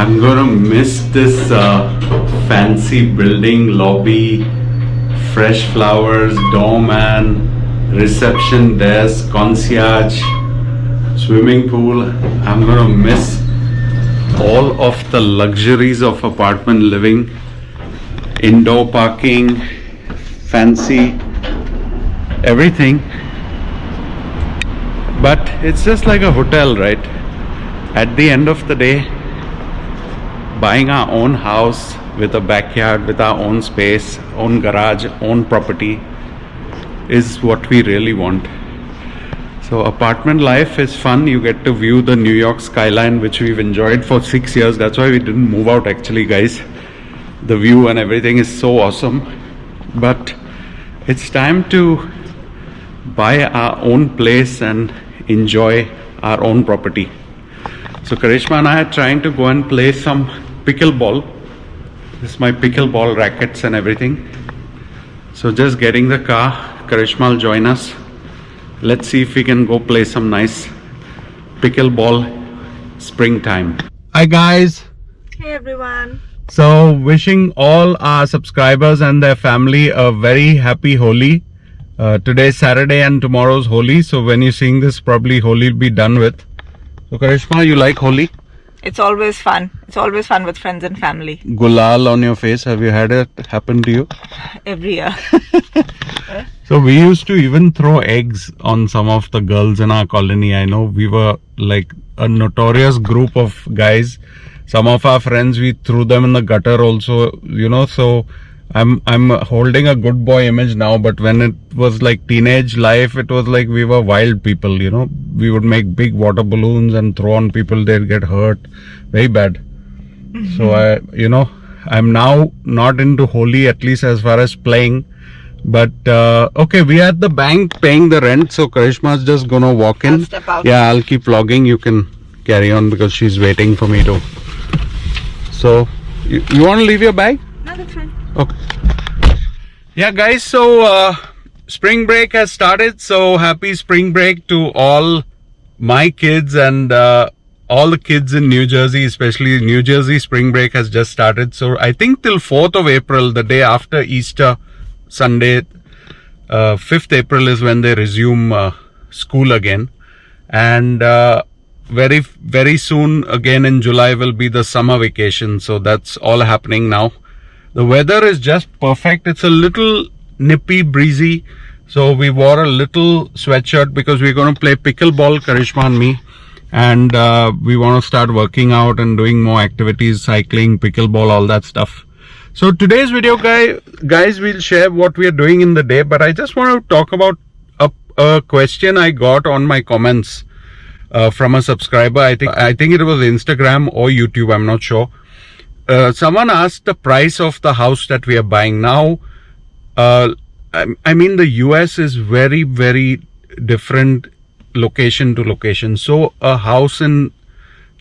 I'm gonna miss this fancy building lobby, fresh flowers, doorman, reception desk, concierge, swimming pool. I'm gonna miss all of the luxuries of apartment living, indoor parking, fancy, everything. But it's just like a hotel, right? At the end of the day, buying our own house with a backyard, with our own space, own garage, own property is what we really want. So apartment life is fun. You get to view the New York skyline, which we've enjoyed for 6 years. That's why we didn't move out actually, guys. The view and everything is so awesome. But it's time to buy our own place and enjoy our own property. So Karishma and I are trying to go and play some pickleball. This is my pickleball rackets and everything. So just getting the car. Karishma will join us. Let's see if we can go play some nice pickleball springtime. Hi guys. Hey everyone. So wishing all our subscribers and their family a very happy Holi. Today's Saturday and tomorrow's Holi. So when you're seeing this, probably Holi will be done with. So Karishma, you like Holi? It's always fun. It's always fun with friends and family. Gulal on your face. Have you had it happen to you? Every year. So we used to even throw eggs on some of the girls in our colony. I know we were like a notorious group of guys. Some of our friends, we threw them in the gutter also, you know. So I'm holding a good boy image now, but when it was like teenage life, it was like we were wild people, you know. We would make big water balloons and throw on people, they'd get hurt. Very bad. So I'm now not into Holi, at least as far as playing. But okay, we are at the bank paying the rent, so Karishma's just gonna walk in. I'll step out. Yeah, I'll keep vlogging. You can carry on because she's waiting for me to. So you want to leave your bag? No, that's fine. Okay. Yeah guys, so spring break has started. So happy spring break to all my kids and all the kids in New Jersey, especially New Jersey spring break has just started. So I think till 4th of April, the day after Easter Sunday, 5th April is when they resume school again. And very, very soon again in July will be the summer vacation. So that's all happening now. The weather is just perfect. It's a little nippy, breezy. So we wore a little sweatshirt because we're going to play pickleball, Karishma and me. And we want to start working out and doing more activities, cycling, pickleball, all that stuff. So today's video, guys, we'll share what we are doing in the day. But I just want to talk about a question I got on my comments from a subscriber. I think it was Instagram or YouTube. I'm not sure. Someone asked the price of the house that we are buying now. I mean, the US is very, very different location to location. So a house in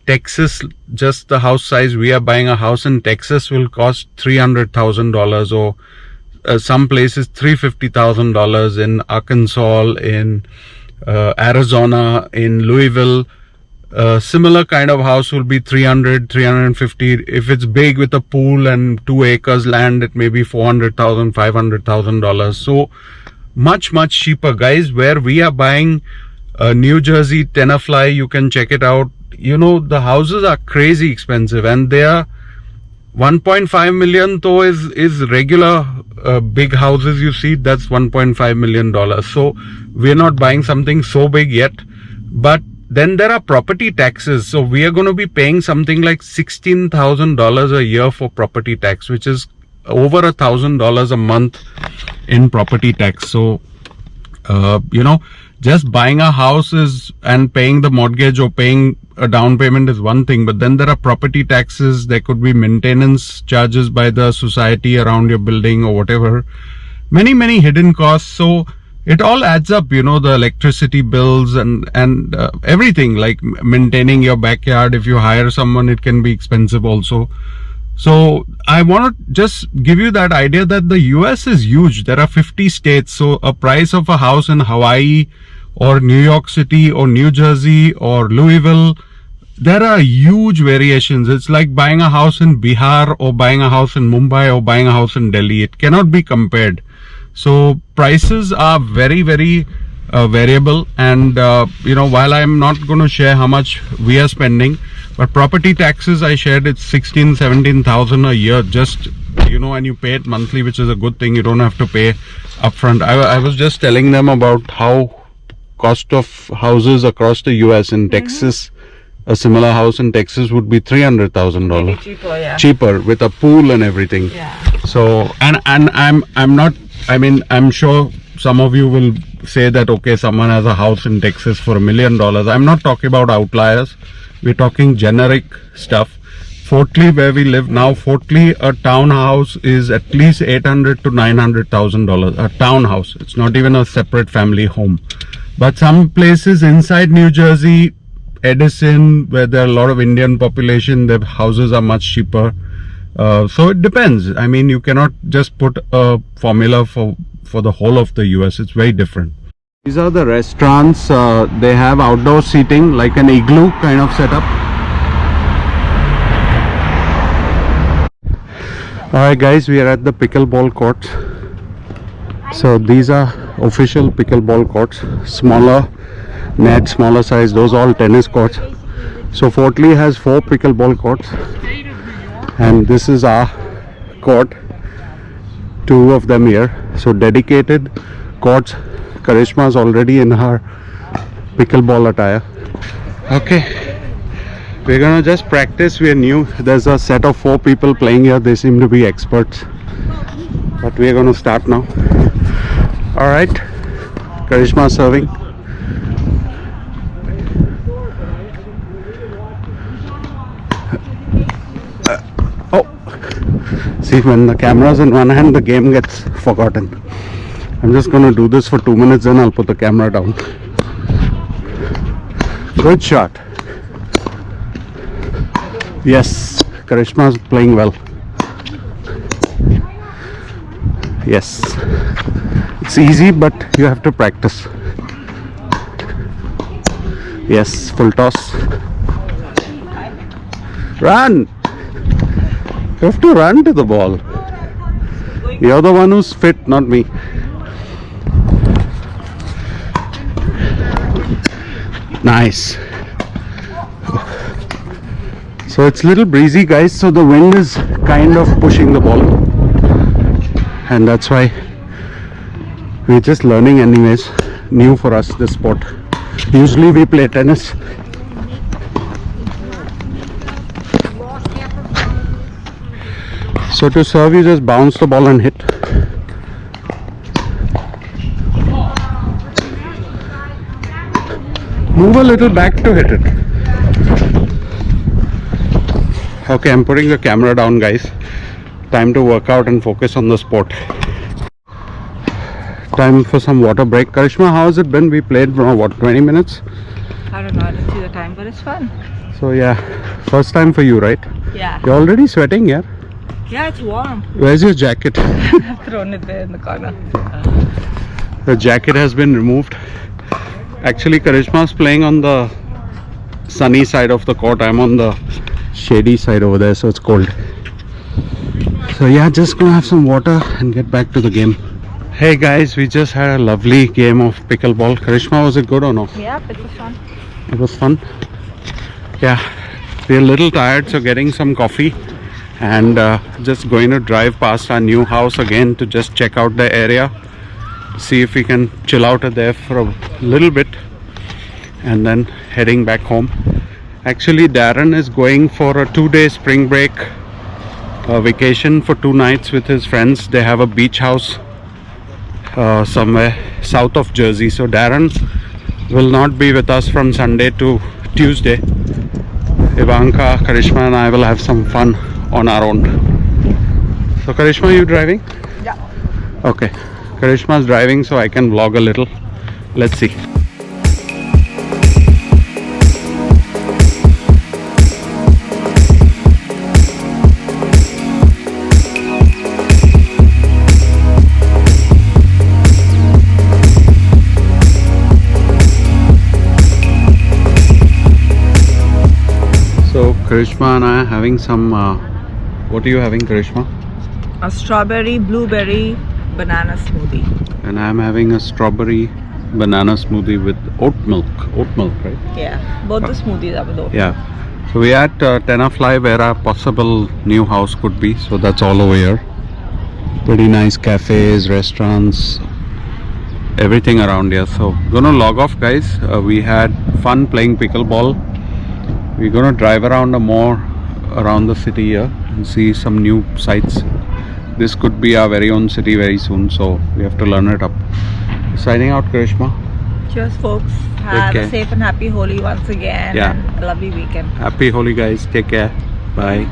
Texas, just the house size, we are buying a house in Texas will cost $300,000 or some places $350,000 in Arkansas, in Arizona, in Louisville. Similar kind of house will be 350. If it's big with a pool and 2 acres land, it may be $400,000, $500,000. So much cheaper, guys. Where we are buying New Jersey, Tenafly, you can check it out. You know, the houses are crazy expensive, and they are 1.5 million though is regular big houses you see. That's $1.5 million. So we're not buying something so big yet. But then there are property taxes. So we are going to be paying something like $16,000 a year for property tax, which is over $1,000 a month in property tax. So, you know, just buying a house and paying the mortgage or paying a down payment is one thing. But then there are property taxes. There could be maintenance charges by the society around your building or whatever. Many hidden costs. So it all adds up, you know, the electricity bills and everything, like maintaining your backyard. If you hire someone, it can be expensive also. So I want to just give you that idea that the US is huge. There are 50 states. So a price of a house in Hawaii or New York City or New Jersey or Louisville, there are huge variations. It's like buying a house in Bihar or buying a house in Mumbai or buying a house in Delhi. It cannot be compared. So prices are very, very variable. And while I'm not going to share how much we are spending, but property taxes I shared, it's 17,000 a year. Just and you pay it monthly, which is a good thing. You don't have to pay upfront. I was just telling them about how cost of houses across the US. In Texas, a similar house in Texas would be $300,000 cheaper, yeah. cheaper with a pool and everything. Yeah. So and I'm not, I mean, I'm sure some of you will say that okay, someone has a house in Texas for $1 million. I'm not talking about outliers. We're talking generic stuff. Fort Lee, where we live now, Fort Lee, a townhouse is at least $800,000 to $900,000. A townhouse. It's not even a separate family home. But some places inside New Jersey, Edison, where there are a lot of Indian population, the houses are much cheaper. So it depends. I mean, you cannot just put a formula for the whole of the US. It's very different. These are the restaurants. They have outdoor seating, like an igloo kind of setup. Alright guys, we are at the pickleball courts. So these are official pickleball courts. Smaller net, smaller size, those all tennis courts. So Fort Lee has 4 pickleball courts. And this is our court. 2 of them here. So dedicated courts. Karishma is already in her pickleball attire. Okay. We're gonna just practice. We're new. There's a set of 4 people playing here. They seem to be experts. But we're gonna start now. Alright. Karishma serving. See, when the camera's in one hand, the game gets forgotten. I'm just gonna do this for 2 minutes, then I'll put the camera down. Good shot. Yes, Karishma's playing well. Yes, it's easy, but you have to practice. Yes, full toss. Run! You have to run to the ball. You're the one who's fit, not me. Nice. So it's a little breezy, guys, so the wind is kind of pushing the ball, and that's why we're just learning anyways. New for us, this sport. Usually we play tennis. So to serve, you just bounce the ball and hit. Move a little back to hit it. Okay, I'm putting the camera down, guys. Time to work out and focus on the sport. Time for some water break. Karishma, how has it been? We played for what, 20 minutes? I don't know, I didn't see the time, but it's fun. So yeah, first time for you, right? Yeah. You're already sweating, yeah? Yeah, it's warm. Where's your jacket? I've thrown it there in the corner. The jacket has been removed. Actually, Karishma's playing on the sunny side of the court. I'm on the shady side over there, so it's cold. So yeah, just gonna have some water and get back to the game. Hey guys, we just had a lovely game of pickleball. Karishma, was it good or no? Yep, it was fun. It was fun. Yeah, we're a little tired, so getting some coffee and just going to drive past our new house again to just check out the area, see if we can chill out there for a little bit, and then heading back home. Actually, Darren is going for a 2-day spring break vacation for 2 nights with his friends. They have a beach house somewhere south of Jersey. So Darren will not be with us from Sunday to Tuesday. Ivanka, Karishma and I will have some fun on our own. So Karishma, you driving? Yeah. Okay. Karishma's driving, so I can vlog a little. Let's see. Karishma and I are having some. What are you having, Karishma? A strawberry blueberry banana smoothie. And I'm having a strawberry banana smoothie with oat milk. Oat milk, right? Yeah, both the smoothies are with oat. Yeah. So we are at Tenafly, where our possible new house could be. So that's all over here. Pretty nice cafes, restaurants, everything around here. So gonna log off, guys. We had fun playing pickleball. We're gonna drive around more around the city here and see some new sights. This could be our very own city very soon, so we have to learn it up. Signing out, Karishma. Cheers, folks. Have care. a safe and happy Holi once again. Yeah. And a lovely weekend. Happy Holi, guys. Take care. Bye.